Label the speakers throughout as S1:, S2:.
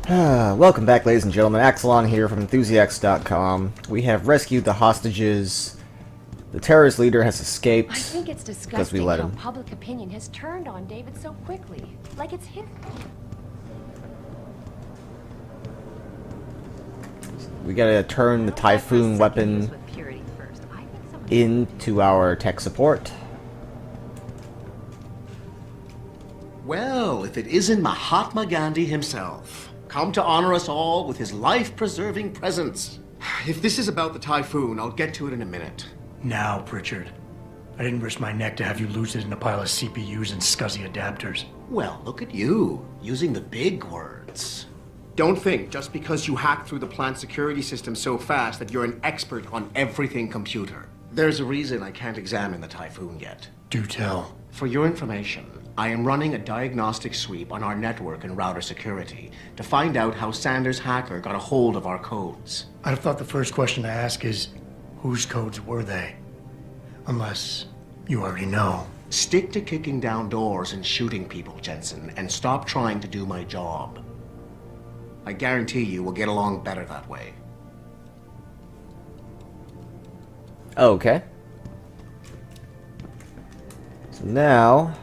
S1: Welcome back, ladies and gentlemen. Axelon here from Enthusiacs.com. We have rescued the hostages. The terrorist leader has escaped.
S2: I think it's
S1: because we
S2: disgusting
S1: let
S2: how
S1: him.
S2: public opinion has turned on David so quickly. Like it's him.
S1: We gotta turn the Typhoon weapon into our tech support.
S3: Well, if it isn't Mahatma Gandhi himself, come to honor us all with his life-preserving presence. If this is about the Typhoon, I'll get to it in a minute.
S4: Now, Pritchard. I didn't risk my neck to have you lose it in a pile of CPUs and scuzzy adapters.
S3: Well, look at you, using the big words. Don't think just because you hacked through the plant security system so fast that you're an expert on everything computer. There's a reason I can't examine the Typhoon yet.
S4: Do tell.
S3: For your information, I am running a diagnostic sweep on our network and router security to find out how Sanders' hacker got a hold of our codes.
S4: I'd have thought the first question to ask is, whose codes were they? Unless you already know.
S3: Stick to kicking down doors and shooting people, Jensen, and stop trying to do my job. I guarantee you we'll get along better that way.
S1: Okay. So now...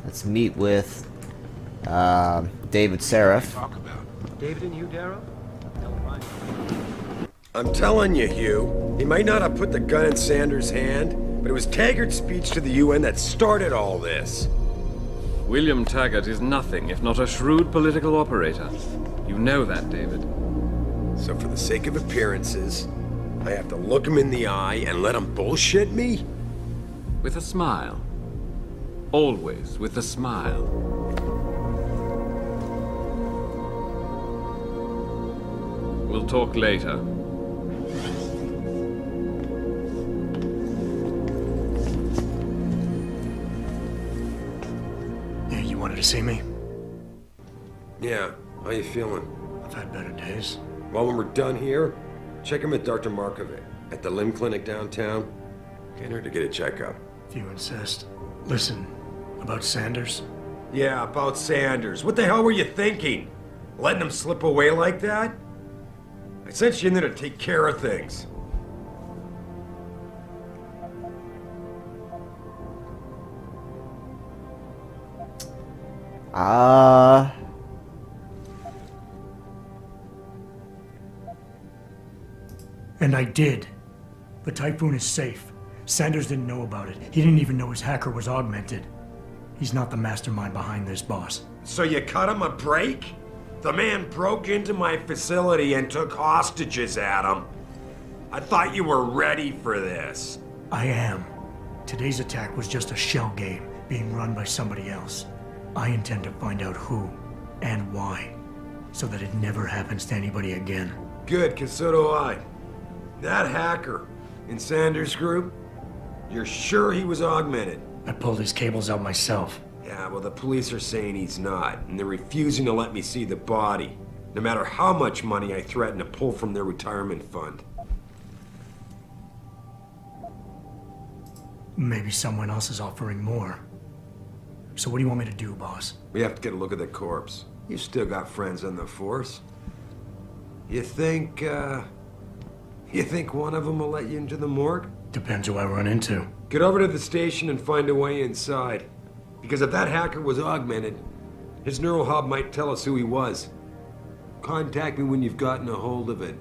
S1: let's meet with David Seraph.
S5: Talk about David and you, Darrow?
S6: I'm telling you, Hugh, he might not have put the gun in Sanders' hand, but it was Taggart's speech to the UN that started all this.
S7: William Taggart is nothing if not a shrewd political operator. You know that, David.
S6: So for the sake of appearances, I have to look him in the eye and let him bullshit me?
S7: With a smile. Always with a smile. We'll talk later.
S4: Yeah, you wanted to see me?
S6: Yeah, how you feeling?
S4: I've had better days.
S6: Well, when we're done here, check him at Dr. Markovic at the limb clinic downtown. Get her to get a checkup.
S4: If you insist. Listen, about Sanders?
S6: Yeah, about Sanders. What the hell were you thinking? Letting him slip away like that? I sent you in there to take care of things.
S4: And I did. The Typhoon is safe. Sanders didn't know about it. He didn't even know his hacker was augmented. He's not the mastermind behind this, boss.
S6: So you cut him a break? The man broke into my facility and took hostages at him. I thought you were ready for this.
S4: I am. Today's attack was just a shell game being run by somebody else. I intend to find out who and why, so that it never happens to anybody again.
S6: Good, 'cause so do I. That hacker in Sanders' group, you're sure he was augmented?
S4: I pulled his cables out myself.
S6: Yeah, well, the police are saying he's not, and they're refusing to let me see the body, no matter how much money I threaten to pull from their retirement fund.
S4: Maybe someone else is offering more. So what do you want me to do, boss?
S6: We have to get a look at the corpse. You still got friends on the force. You think one of them will let you into the morgue?
S4: Depends who I run into.
S6: Get over to the station and find a way inside. Because if that hacker was augmented, his neural hub might tell us who he was. Contact me when you've gotten a hold of it.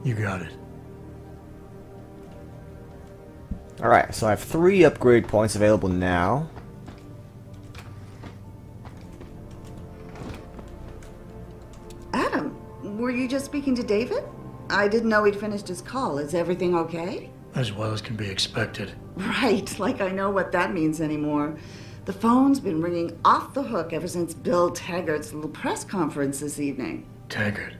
S4: You got it.
S1: Alright, so I have 3 upgrade points available now.
S8: Adam, were you just speaking to David? I didn't know he'd finished his call. Is everything okay?
S4: As well as can be expected.
S8: Right, like I know what that means anymore. The phone's been ringing off the hook ever since Bill Taggart's little press conference this evening.
S4: Taggart.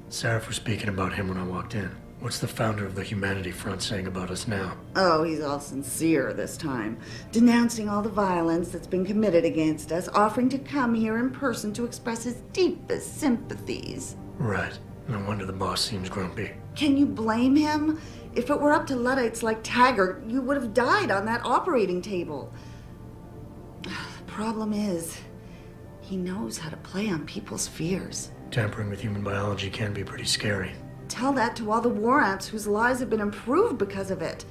S4: Seraph was speaking about him when I walked in. What's the founder of the Humanity Front saying about us now?
S8: Oh, he's all sincere this time, denouncing all the violence that's been committed against us, offering to come here in person to express his deepest sympathies.
S4: Right. No wonder the boss seems grumpy.
S8: Can you blame him? If it were up to Luddites like Taggart, you would have died on that operating table. The problem is, he knows how to play on people's fears.
S4: Tampering with human biology can be pretty scary.
S8: Tell that to all the war amps whose lives have been improved because of it.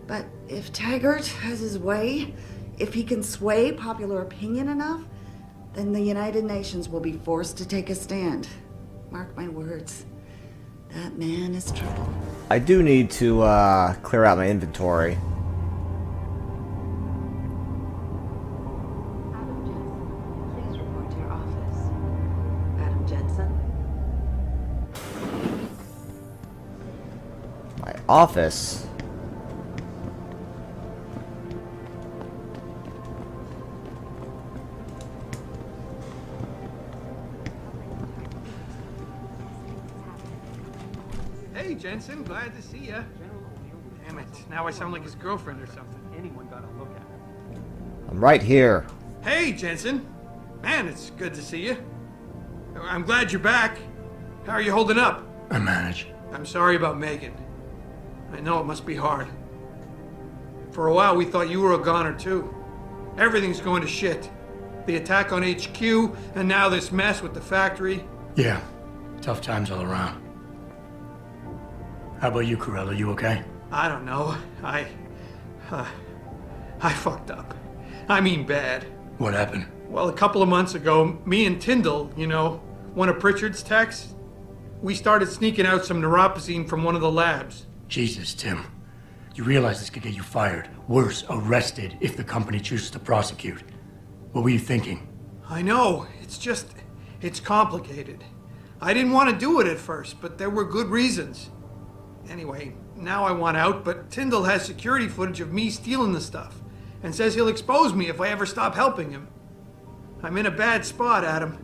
S8: But if Taggart has his way, if he can sway popular opinion enough, then the United Nations will be forced to take a stand. Mark my words. That man is trouble.
S1: I do need to clear out my inventory.
S9: Adam Jensen, please report to your office. Adam Jensen?
S1: My office?
S10: Hey, Jensen, glad to see ya. Damn it, now I sound like his girlfriend or something.
S5: Anyone got a look at it?
S1: I'm right here.
S10: Hey, Jensen. Man, it's good to see you. I'm glad you're back. How are you holding up?
S4: I manage.
S10: I'm sorry about Megan. I know it must be hard. For a while, we thought you were a goner, too. Everything's going to shit. The attack on HQ, and now this mess with the factory.
S4: Yeah, tough times all around. How about you, Corella? You okay?
S10: I don't know. I fucked up. I mean bad.
S4: What happened?
S10: Well, a couple of months ago, me and Tyndall, you know, one of Pritchard's techs, we started sneaking out some neuropozyne from one of the labs.
S4: Jesus, Tim. You realize this could get you fired. Worse, arrested if the company chooses to prosecute. What were you thinking?
S10: I know. It's complicated. I didn't want to do it at first, but there were good reasons. Anyway, now I want out, but Tyndall has security footage of me stealing the stuff and says he'll expose me if I ever stop helping him. I'm in a bad spot, Adam.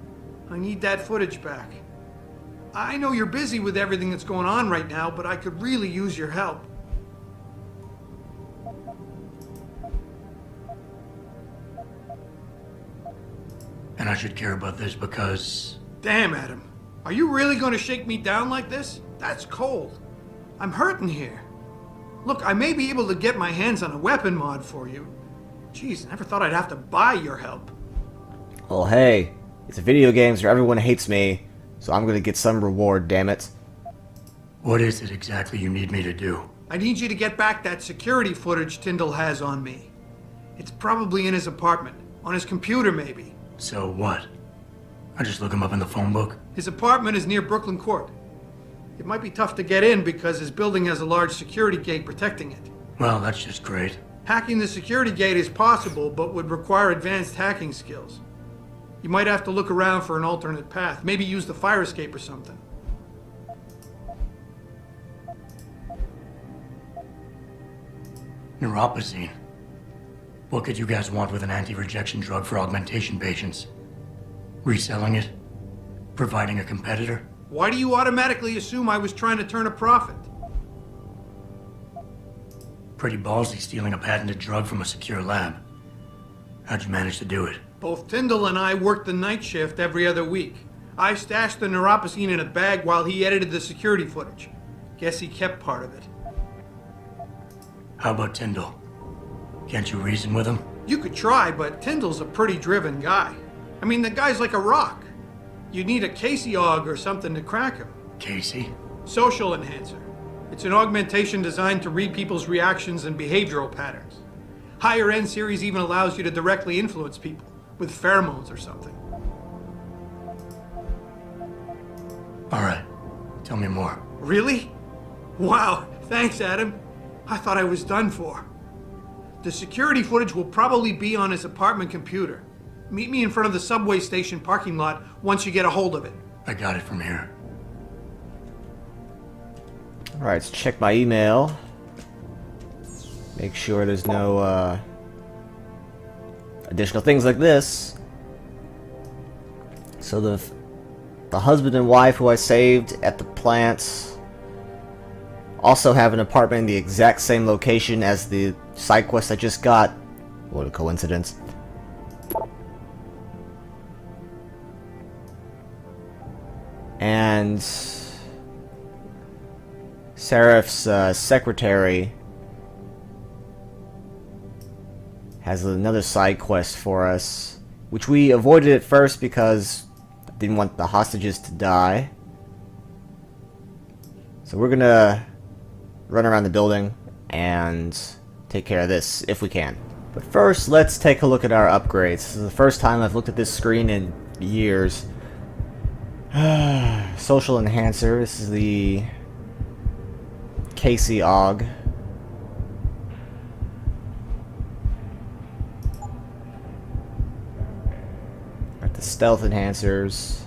S10: I need that footage back. I know you're busy with everything that's going on right now, but I could really use your help.
S4: And I should care about this because...
S10: Damn, Adam. Are you really going to shake me down like this? That's cold. I'm hurting here. Look, I may be able to get my hands on a weapon mod for you. Jeez, never thought I'd have to buy your help.
S1: Well, hey, it's a video games where everyone hates me, so I'm gonna get some reward, damn it.
S4: What is it exactly you need me to do?
S10: I need you to get back that security footage Tyndall has on me. It's probably in his apartment. On his computer, maybe.
S4: So what? I just look him up in the phone book?
S10: His apartment is near Brooklyn Court. It might be tough to get in because his building has a large security gate protecting it.
S4: Well, that's just great.
S10: Hacking the security gate is possible, but would require advanced hacking skills. You might have to look around for an alternate path. Maybe use the fire escape or something.
S4: Neuropozyne. What could you guys want with an anti-rejection drug for augmentation patients? Reselling it? Providing a competitor?
S10: Why do you automatically assume I was trying to turn a profit?
S4: Pretty ballsy stealing a patented drug from a secure lab. How'd you manage to do it?
S10: Both Tyndall and I worked the night shift every other week. I stashed the neuropozyne in a bag while he edited the security footage. Guess he kept part of it.
S4: How about Tyndall? Can't you reason with him?
S10: You could try, but Tyndall's a pretty driven guy. I mean, the guy's like a rock. You'd need a Casey aug or something to crack him.
S4: Casey?
S10: Social enhancer. It's an augmentation designed to read people's reactions and behavioral patterns. Higher end series even allows you to directly influence people with pheromones or something.
S4: All right. Tell me more.
S10: Really? Wow, thanks, Adam. I thought I was done for. The security footage will probably be on his apartment computer. Meet me in front of the subway station parking lot once you get a hold of it.
S4: I got it from here.
S1: Alright, let's check my email. Make sure there's no additional things like this. So the husband and wife who I saved at the plant also have an apartment in the exact same location as the side quest I just got. What a coincidence. And Serif's secretary has another side quest for us, which we avoided at first because I didn't want the hostages to die. So we're gonna run around the building and take care of this if we can. But first, let's take a look at our upgrades. This is the first time I've looked at this screen in years. Social enhancer. This is the Casey Og. Got the stealth enhancers.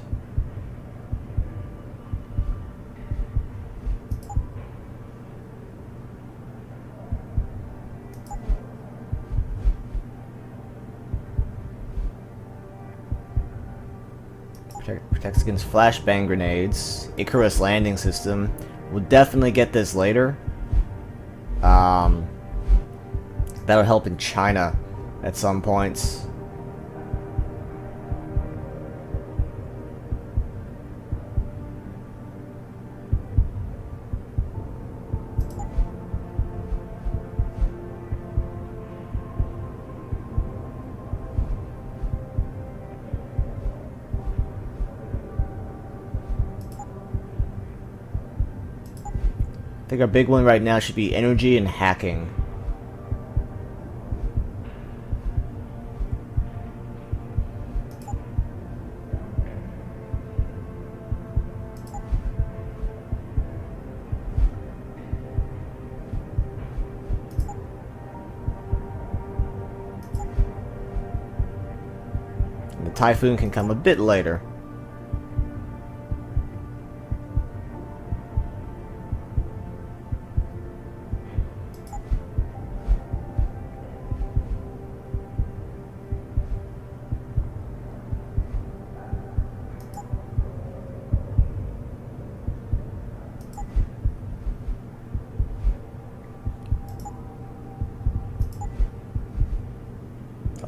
S1: Protects against flashbang grenades. Icarus landing system. We'll definitely get this later. That'll help in China at some points. I think our big one right now should be energy and hacking. And the Typhoon can come a bit later.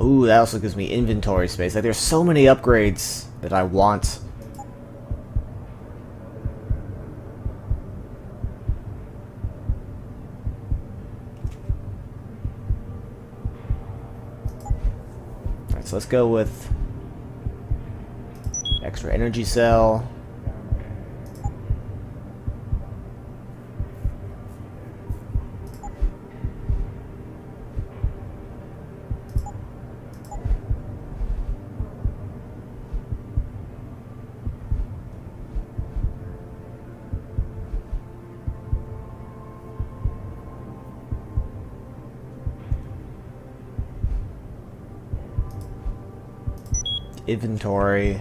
S1: Ooh, that also gives me inventory space. Like, there's so many upgrades that I want. Alright, so let's go with extra energy cell. Inventory.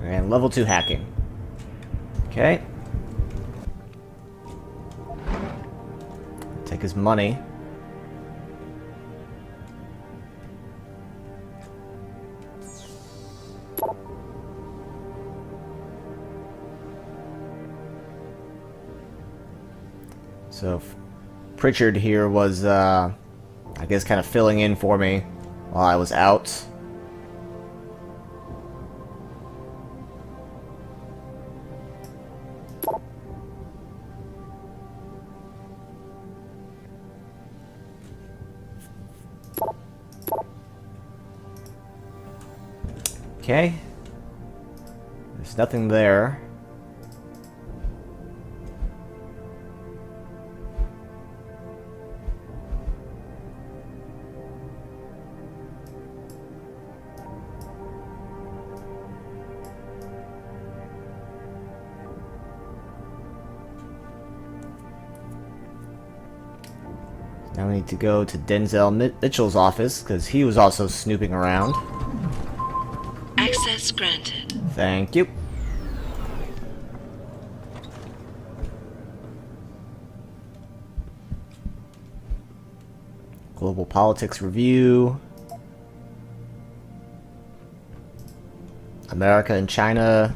S1: And level 2 hacking. Okay. Take his money. So Pritchard here was, I guess, kind of filling in for me while I was out. Okay. There's nothing there. Now we need to go to Denzel Mitchell's office, because he was also snooping around.
S11: Access granted.
S1: Thank you. Global Politics Review. America and China.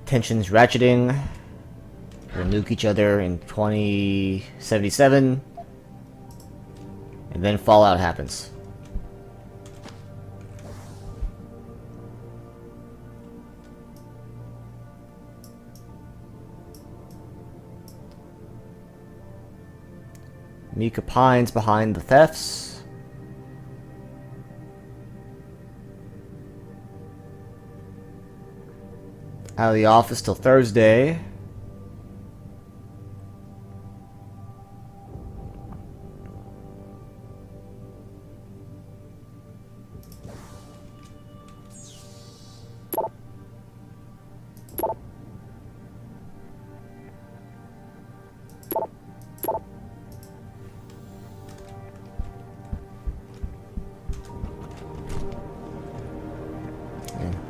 S1: Tensions ratcheting. We'll nuke each other in 2077. And then Fallout happens. Mika pines behind the thefts. Out of the office till Thursday.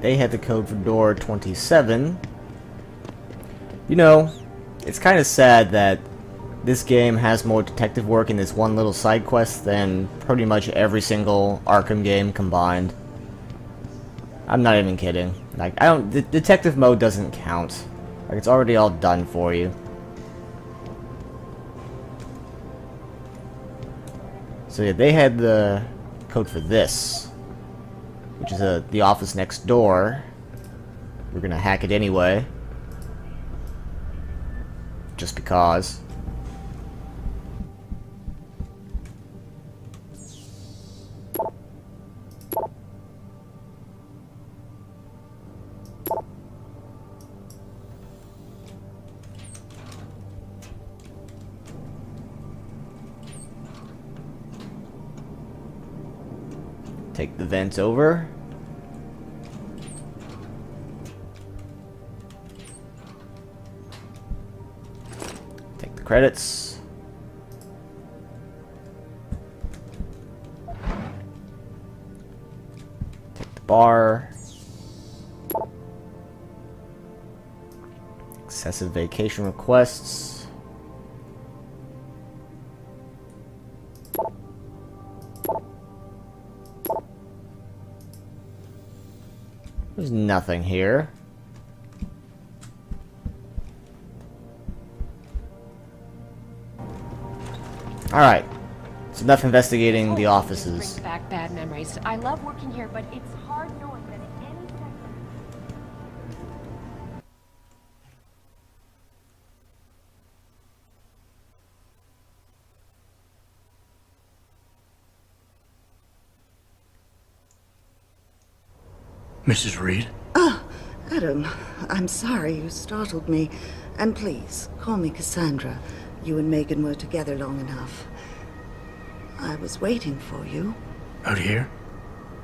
S1: They had the code for door 27. You know, it's kind of sad that this game has more detective work in this one little side quest than pretty much every single Arkham game combined. I'm not even kidding. Like, the detective mode doesn't count. Like, it's already all done for you. So yeah, they had the code for this, which is the office next door. We're gonna hack it anyway. Just because. Take the vents over. Take the credits. Take the bar. Excessive vacation requests. There's nothing here. Alright. It's enough investigating the offices.
S2: Brings back bad memories. I love working here, but it's hard knowing that at any second...
S4: Mrs. Reed?
S8: Ah, Adam, I'm sorry you startled me. And please, call me Cassandra. You and Megan were together long enough. I was waiting for you.
S4: Out here?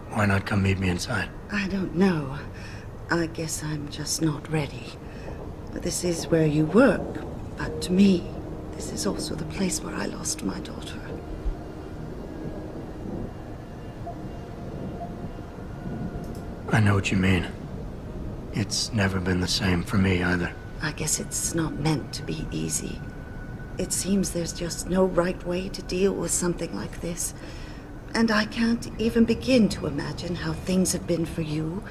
S4: Why not come meet me inside?
S8: I don't know. I guess I'm just not ready. This is where you work, but to me, this is also the place where I lost my daughter.
S4: I know what you mean. It's never been the same for me either.
S8: I guess it's not meant to be easy. It seems there's just no right way to deal with something like this. And I can't even begin to imagine how things have been for you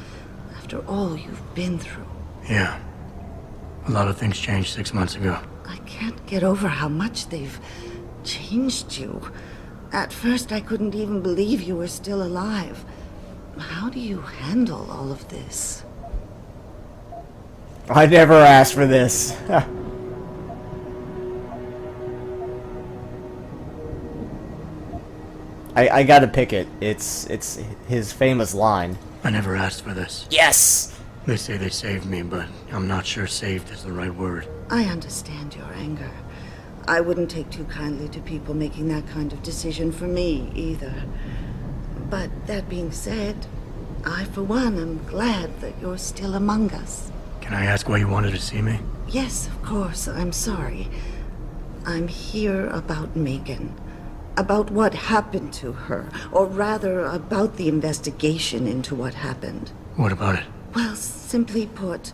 S8: after all you've been through.
S4: Yeah. A lot of things changed 6 months ago.
S8: I can't get over how much they've changed you. At first, I couldn't even believe you were still alive. How do you handle all of this?
S1: I never asked for this. I gotta pick it. It's his famous line.
S4: I never asked for this.
S1: Yes!
S4: They say they saved me, but I'm not sure saved is the right word.
S8: I understand your anger. I wouldn't take too kindly to people making that kind of decision for me, either. But that being said, I, for one, am glad that you're still among us.
S4: Can I ask why you wanted to see me?
S8: Yes, of course. I'm sorry. I'm here about Megan. About what happened to her. Or rather, about the investigation into what happened.
S4: What about it?
S8: Well, simply put,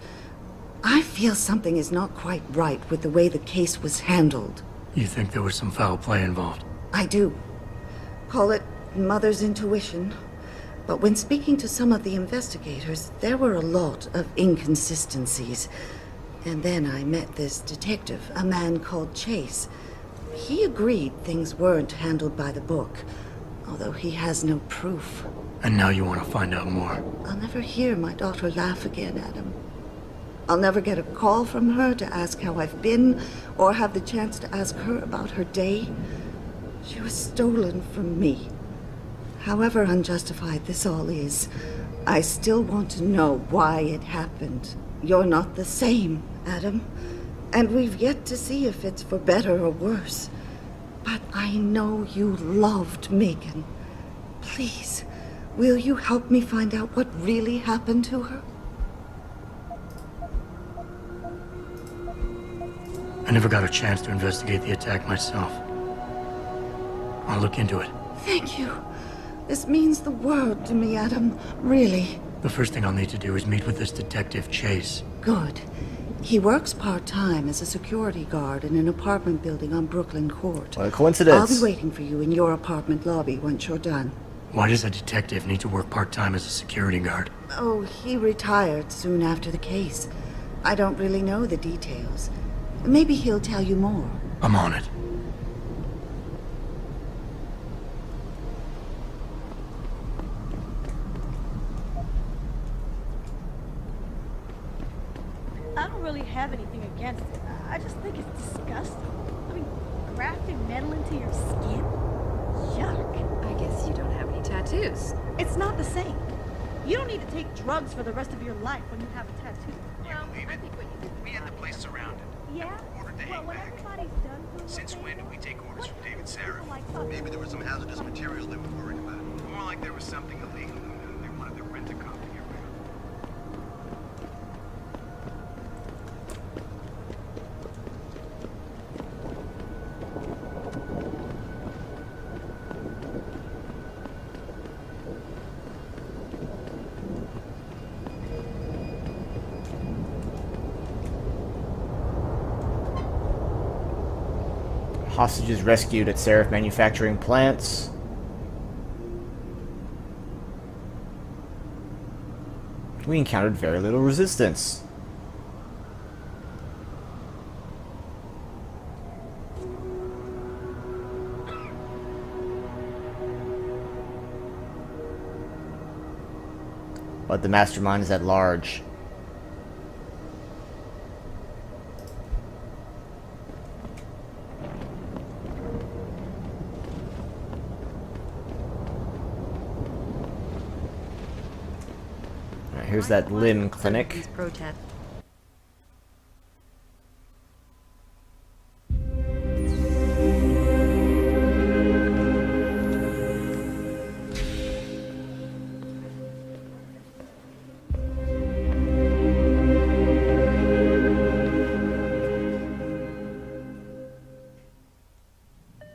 S8: I feel something is not quite right with the way the case was handled.
S4: You think there was some foul play involved?
S8: I do. Call it mother's intuition. But when speaking to some of the investigators, there were a lot of inconsistencies. And then I met this detective, a man called Chase. He agreed things weren't handled by the book, although he has no proof.
S4: And now you want to find out more.
S8: I'll never hear my daughter laugh again, Adam. I'll never get a call from her to ask how I've been, or have the chance to ask her about her day. She was stolen from me. However unjustified this all is, I still want to know why it happened. You're not the same, Adam, and we've yet to see if it's for better or worse. But I know you loved Megan. Please, will you help me find out what really happened to her?
S4: I never got a chance to investigate the attack myself. I'll look into it.
S8: Thank you. This means the world to me, Adam. Really.
S4: The first thing I'll need to do is meet with this detective, Chase.
S8: Good. He works part-time as a security guard in an apartment building on Brooklyn Court.
S1: What a coincidence.
S8: I'll be waiting for you in your apartment lobby once you're done.
S4: Why does a detective need to work part-time as a security guard?
S8: Oh, he retired soon after the case. I don't really know the details. Maybe he'll tell you more.
S4: I'm on it.
S11: I don't really have anything against it. I just think it's disgusting. I mean, grafting metal into your skin? Yuck.
S9: I guess you don't have any tattoos.
S11: It's not the same. You don't need to take drugs for the rest of your life when you have a tattoo.
S3: Well, I think what you did. We had the place surrounded.
S11: Yeah?
S3: Ordered to
S11: Well,
S3: hang
S11: when
S3: back.
S11: everybody's done doing
S3: Since
S11: what
S3: when
S11: they
S3: did we take orders from David Sarah?
S11: people like us-
S3: Maybe there was some hazardous material they were worried about. More like there was something illegal. They wanted to rent a cop to get rid of.
S1: Hostages rescued at Seraph manufacturing plants. We encountered very little resistance. But the mastermind is at large. Here's that limb clinic.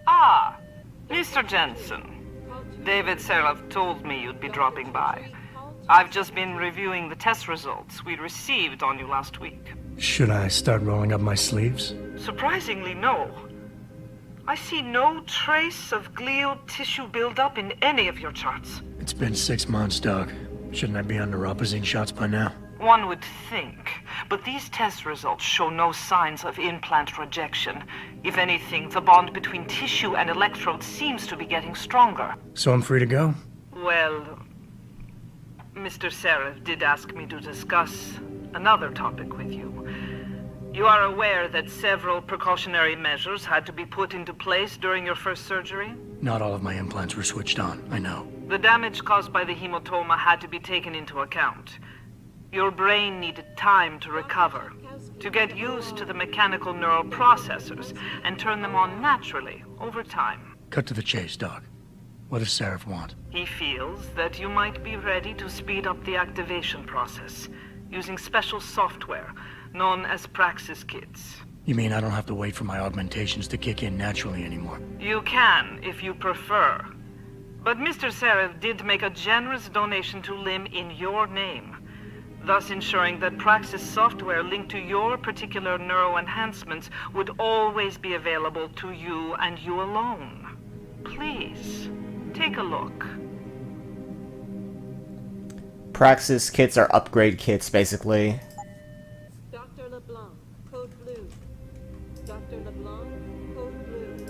S12: Ah, Mr. Jensen. David Seraph told me you'd be dropping by. I've just been reviewing the test results we received on you last week.
S4: Should I start rolling up my sleeves?
S12: Surprisingly, no. I see no trace of glial tissue buildup in any of your charts.
S4: It's been 6 months, Doc. Shouldn't I be under opposite shots by now?
S12: One would think, but these test results show no signs of implant rejection. If anything, the bond between tissue and electrode seems to be getting stronger.
S4: So I'm free to go?
S12: Well, Mr. Seraph did ask me to discuss another topic with you. You are aware that several precautionary measures had to be put into place during your first surgery?
S4: Not all of my implants were switched on, I know.
S12: The damage caused by the hematoma had to be taken into account. Your brain needed time to recover, to get used to the mechanical neural processors and turn them on naturally over time.
S4: Cut to the chase, Doc. What does Seraph want?
S12: He feels that you might be ready to speed up the activation process using special software known as Praxis kits.
S4: You mean I don't have to wait for my augmentations to kick in naturally anymore?
S12: You can, if you prefer. But Mr. Seraph did make a generous donation to LIM in your name, thus ensuring that Praxis software linked to your particular neuro enhancements would always be available to you and you alone. Please, take a look.
S1: Praxis kits are upgrade kits, basically.
S9: Dr. LeBlanc, code blue. Dr. LeBlanc, code blue.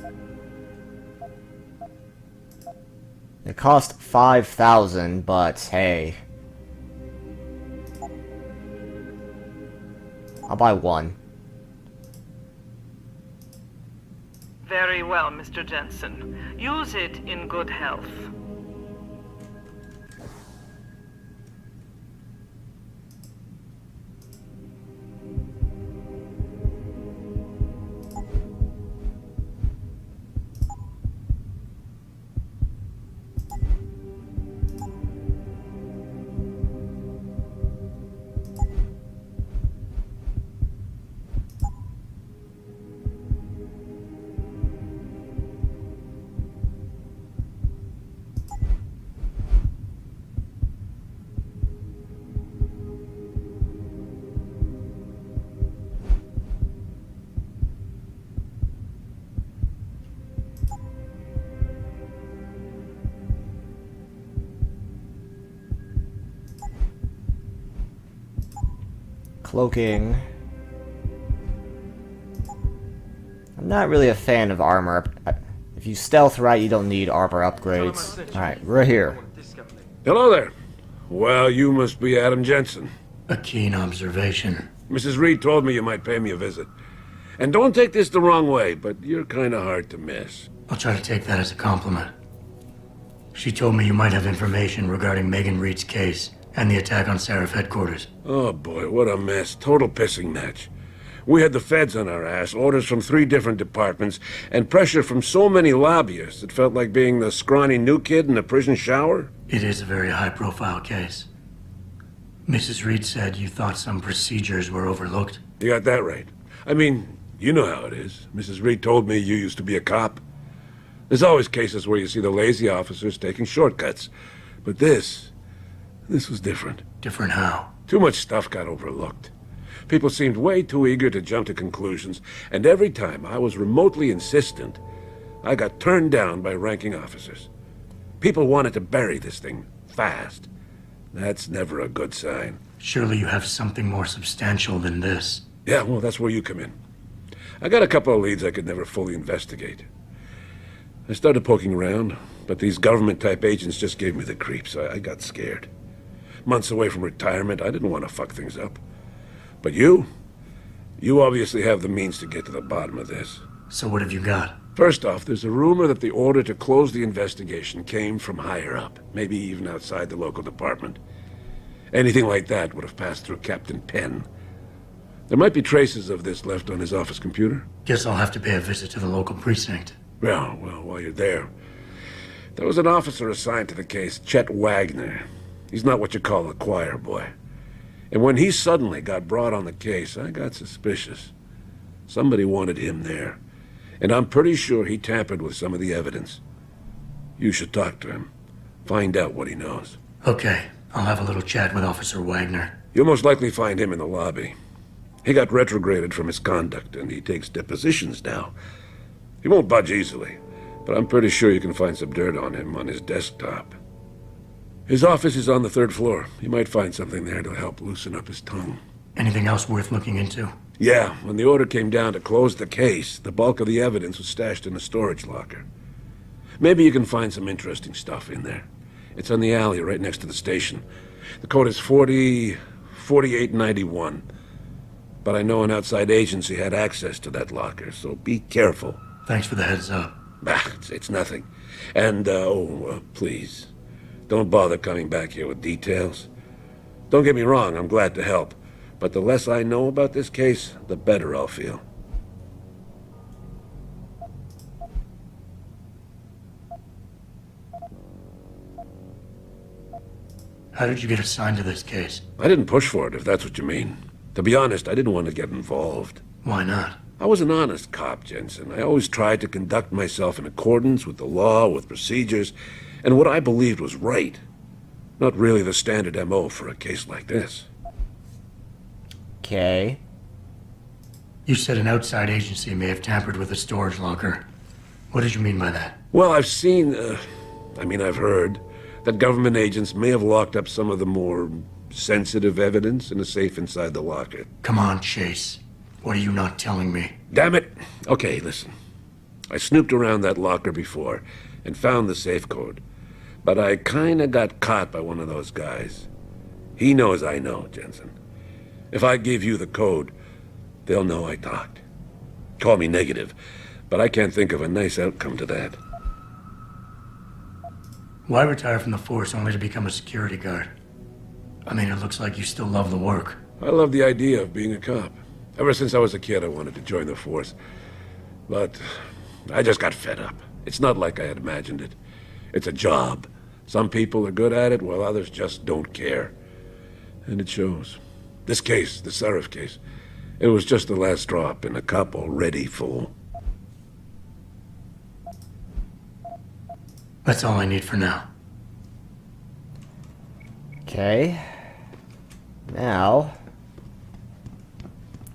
S1: It cost 5,000, but hey. I'll buy one.
S12: Very well, Mr. Jensen. Use it in good health.
S1: Cloaking. I'm not really a fan of armor. If you stealth right, you don't need armor upgrades. Alright, we're here.
S6: Hello there. Well, you must be Adam Jensen.
S4: A keen observation.
S6: Mrs. Reed told me you might pay me a visit. And don't take this the wrong way, but you're kind of hard to miss.
S4: I'll try to take that as a compliment. She told me you might have information regarding Megan Reed's case and the attack on Seraph headquarters.
S6: Oh boy, what a mess. Total pissing match. We had the feds on our ass, orders from 3 different departments, and pressure from so many lobbyists it felt like being the scrawny new kid in a prison shower.
S4: It is a very high-profile case. Mrs. Reed said you thought some procedures were overlooked.
S6: You got that right. I mean, you know how it is. Mrs. Reed told me you used to be a cop. There's always cases where you see the lazy officers taking shortcuts. But this was different.
S4: Different how?
S6: Too much stuff got overlooked. People seemed way too eager to jump to conclusions, and every time I was remotely insistent, I got turned down by ranking officers. People wanted to bury this thing fast. That's never a good sign.
S4: Surely you have something more substantial than this.
S6: Yeah, well, that's where you come in. I got a couple of leads I could never fully investigate. I started poking around, but these government-type agents just gave me the creeps. I got scared. Months away from retirement, I didn't want to fuck things up. But you obviously have the means to get to the bottom of this.
S4: So what have you got?
S6: First off, there's a rumor that the order to close the investigation came from higher up, maybe even outside the local department. Anything like that would have passed through Captain Penn. There might be traces of this left on his office computer.
S4: Guess I'll have to pay a visit to the local precinct.
S6: Well, while you're there, there was an officer assigned to the case, Chet Wagner. He's not what you call a choir boy. And when he suddenly got brought on the case, I got suspicious. Somebody wanted him there. And I'm pretty sure he tampered with some of the evidence. You should talk to him. Find out what he knows.
S4: Okay, I'll have a little chat with Officer Wagner.
S6: You'll most likely find him in the lobby. He got retrograded from his conduct, and he takes depositions now. He won't budge easily, but I'm pretty sure you can find some dirt on him on his desktop. His office is on the 3rd floor. You might find something there to help loosen up his tongue.
S4: Anything else worth looking into?
S6: Yeah, when the order came down to close the case, the bulk of the evidence was stashed in a storage locker. Maybe you can find some interesting stuff in there. It's on the alley right next to the station. The code is 4891. But I know an outside agency had access to that locker, so be careful.
S4: Thanks for the heads up.
S6: It's nothing. And, please, don't bother coming back here with details. Don't get me wrong, I'm glad to help. But the less I know about this case, the better I'll feel.
S4: How did you get assigned to this case?
S6: I didn't push for it, if that's what you mean. To be honest, I didn't want to get involved.
S4: Why not?
S6: I was an honest cop, Jensen. I always tried to conduct myself in accordance with the law, with procedures, and what I believed was right. Not really the standard MO for a case like this.
S1: Okay.
S4: You said an outside agency may have tampered with a storage locker. What did you mean by that?
S6: Well, I've heard that government agents may have locked up some of the more sensitive evidence in a safe inside the locker.
S4: Come on, Chase. What are you not telling me?
S6: Damn it! Okay, listen. I snooped around that locker before and found the safe code. But I kinda got caught by one of those guys. He knows I know, Jensen. If I give you the code, they'll know I talked. Call me negative, but I can't think of a nice outcome to that.
S4: Why retire from the force only to become a security guard? I mean, it looks like you still love the work.
S6: I love the idea of being a cop. Ever since I was a kid, I wanted to join the force. But I just got fed up. It's not like I had imagined it. It's a job. Some people are good at it, while others just don't care. And it shows. This case, the Seraph case, it was just the last drop in a cup already full.
S4: That's all I need for now.
S1: Okay. Now,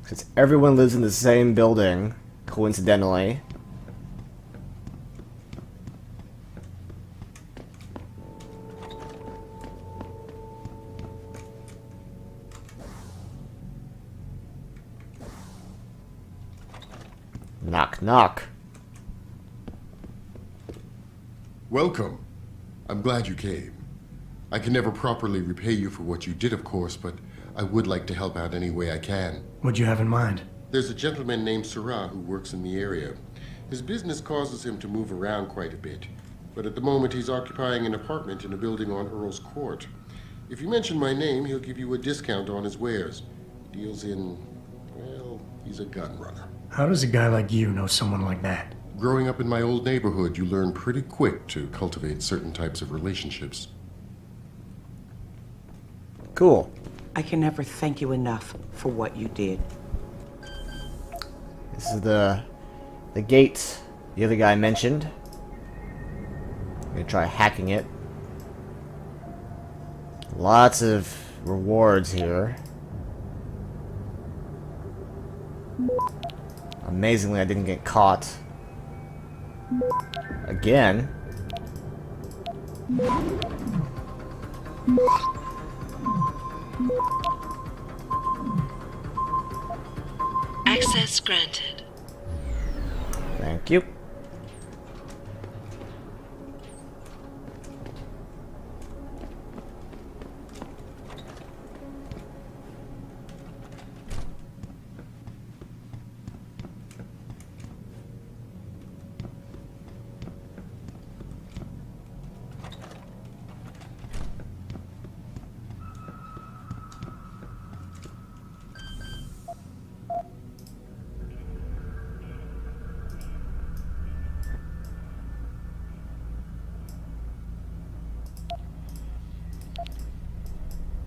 S1: since everyone lives in the same building, coincidentally, knock knock.
S13: Welcome. I'm glad you came. I can never properly repay you for what you did, of course, but I would like to help out any way I can.
S4: What'd you have in mind?
S13: There's a gentleman named Sarah who works in the area. His business causes him to move around quite a bit, but at the moment he's occupying an apartment in a building on Earl's Court. If you mention my name, he'll give you a discount on his wares. Deals in, well, he's a gun runner.
S4: How does a guy like you know someone like that?
S13: Growing up in my old neighborhood, you learn pretty quick to cultivate certain types of relationships.
S1: Cool.
S14: I can never thank you enough for what you did.
S1: This is the gate the other guy mentioned. I'm gonna try hacking it. Lots of rewards here. Amazingly, I didn't get caught. Again.
S15: Access granted.
S1: Thank you.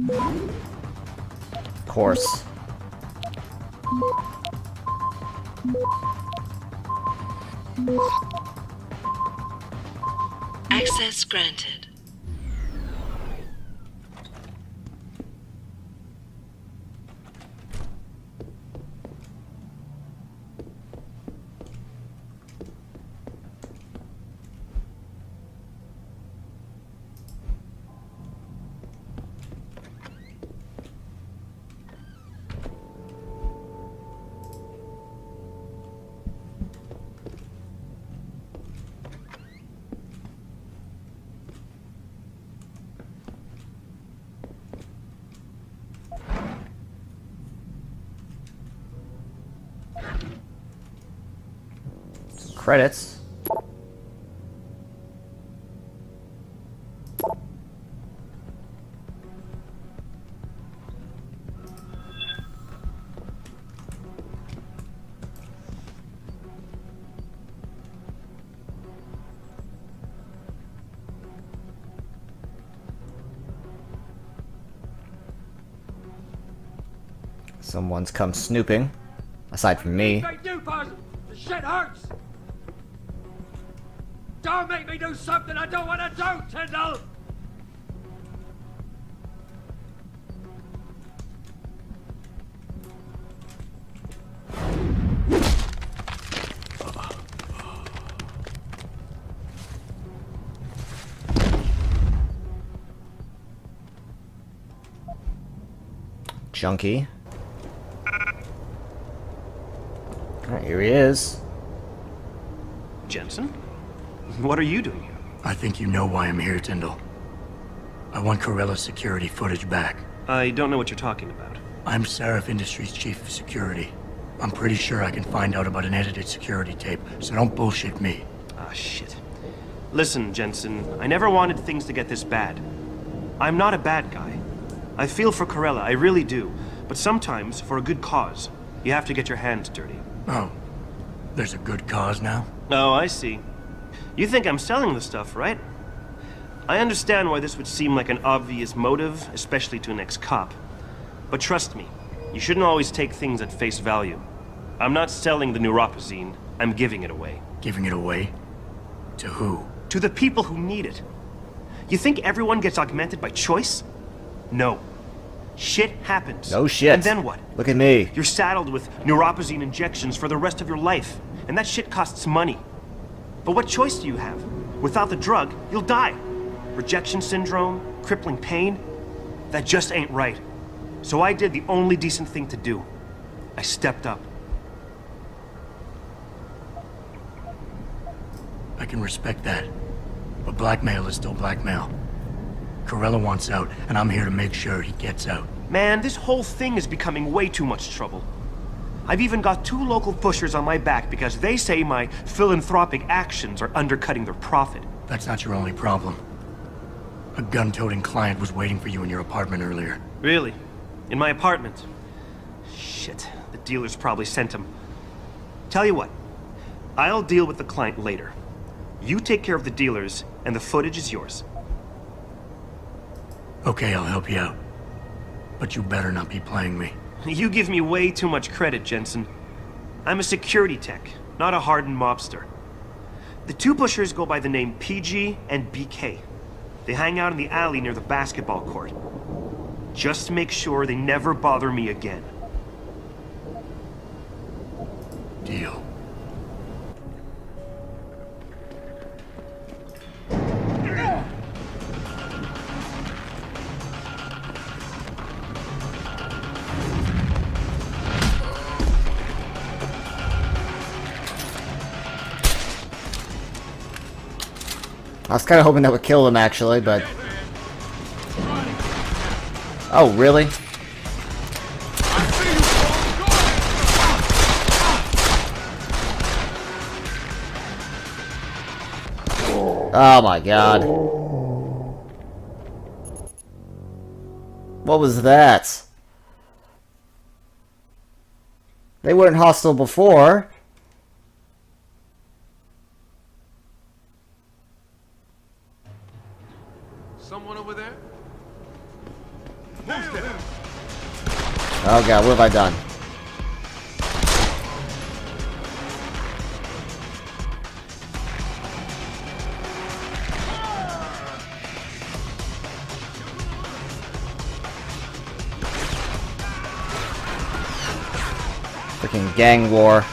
S1: Of course.
S15: Access granted.
S1: Credits. Someone's come snooping, aside from me.
S16: They do, Buzz. The shit hurts. Don't make me do something I don't want to do, Tyndall!
S1: Junkie. Alright, here he is.
S17: Jensen? What are you doing here?
S4: I think you know why I'm here, Tyndall. I want Corella's security footage back.
S17: I don't know what you're talking about.
S4: I'm Seraph Industries' chief of security. I'm pretty sure I can find out about an edited security tape, so don't bullshit me.
S17: Ah, shit. Listen, Jensen, I never wanted things to get this bad. I'm not a bad guy. I feel for Corella, I really do. But sometimes, for a good cause, you have to get your hands dirty.
S4: Oh, there's a good cause now?
S17: Oh, I see. You think I'm selling the stuff, right? I understand why this would seem like an obvious motive, especially to an ex-cop. But trust me, you shouldn't always take things at face value. I'm not selling the neuropazine, I'm giving it away.
S4: Giving it away? To who?
S17: To the people who need it. You think everyone gets augmented by choice? No. Shit happens.
S1: No shit.
S17: And then what?
S1: Look at me.
S17: You're saddled with neuropazine injections for the rest of your life, and that shit costs money. But what choice do you have? Without the drug, you'll die. Rejection syndrome, crippling pain. That just ain't right. So I did the only decent thing to do. I stepped up.
S4: I can respect that. But blackmail is still blackmail. Corella wants out, and I'm here to make sure he gets out.
S17: Man, this whole thing is becoming way too much trouble. I've even got 2 local pushers on my back because they say my philanthropic actions are undercutting their profit.
S4: That's not your only problem. A gun-toting client was waiting for you in your apartment earlier.
S17: Really? In my apartment? Shit, the dealers probably sent him. Tell you what, I'll deal with the client later. You take care of the dealers, and the footage is yours.
S4: Okay, I'll help you out. But you better not be playing me.
S17: You give me way too much credit, Jensen. I'm a security tech, not a hardened mobster. The 2 pushers go by the name PG and BK. They hang out in the alley near the basketball court. Just make sure they never bother me again.
S4: Deal.
S1: I was kind of hoping that would kill him, actually, but... Oh, really? Oh my god. What was that? They weren't hostile before.
S5: Someone over there?
S1: Oh god, what have I done? Freaking gang war.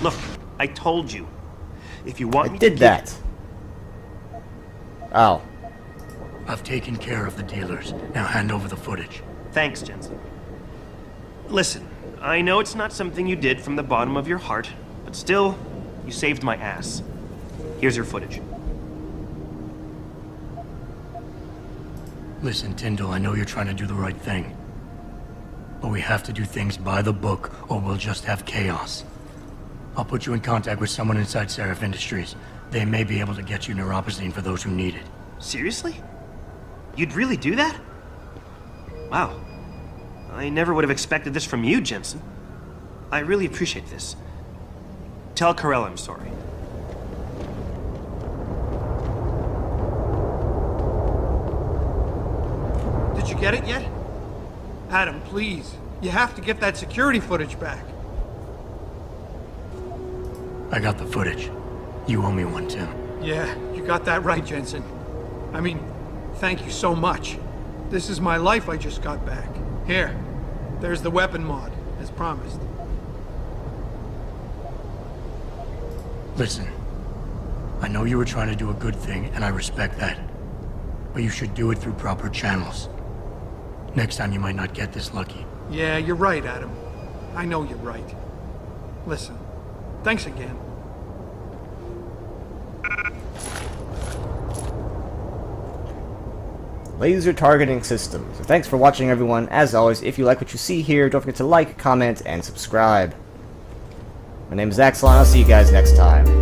S17: Look, I told you. If you want me
S1: to did that. Oh.
S4: I've taken care of the dealers. Now hand over the footage.
S17: Thanks, Jensen. Listen, I know it's not something you did from the bottom of your heart, but still, you saved my ass. Here's your footage.
S4: Listen, Tyndall, I know you're trying to do the right thing. But we have to do things by the book, or we'll just have chaos. I'll put you in contact with someone inside Seraph Industries. They may be able to get you neuropazine for those who need it.
S17: Seriously? You'd really do that? Wow. I never would have expected this from you, Jensen. I really appreciate this. Tell Carell I'm sorry.
S10: Did you get it yet? Adam, please. You have to get that security footage back.
S4: I got the footage. You owe me one, Tim.
S10: Yeah, you got that right, Jensen. I mean, thank you so much. This is my life I just got back. Here, there's the weapon mod, as promised.
S4: Listen, I know you were trying to do a good thing, and I respect that. But you should do it through proper channels. Next time you might not get this lucky.
S10: Yeah, you're right, Adam. I know you're right. Listen, thanks again.
S1: Laser targeting system. So thanks for watching, everyone. As always, if you like what you see here, don't forget to like, comment, and subscribe. My name is Axelon. I'll see you guys next time.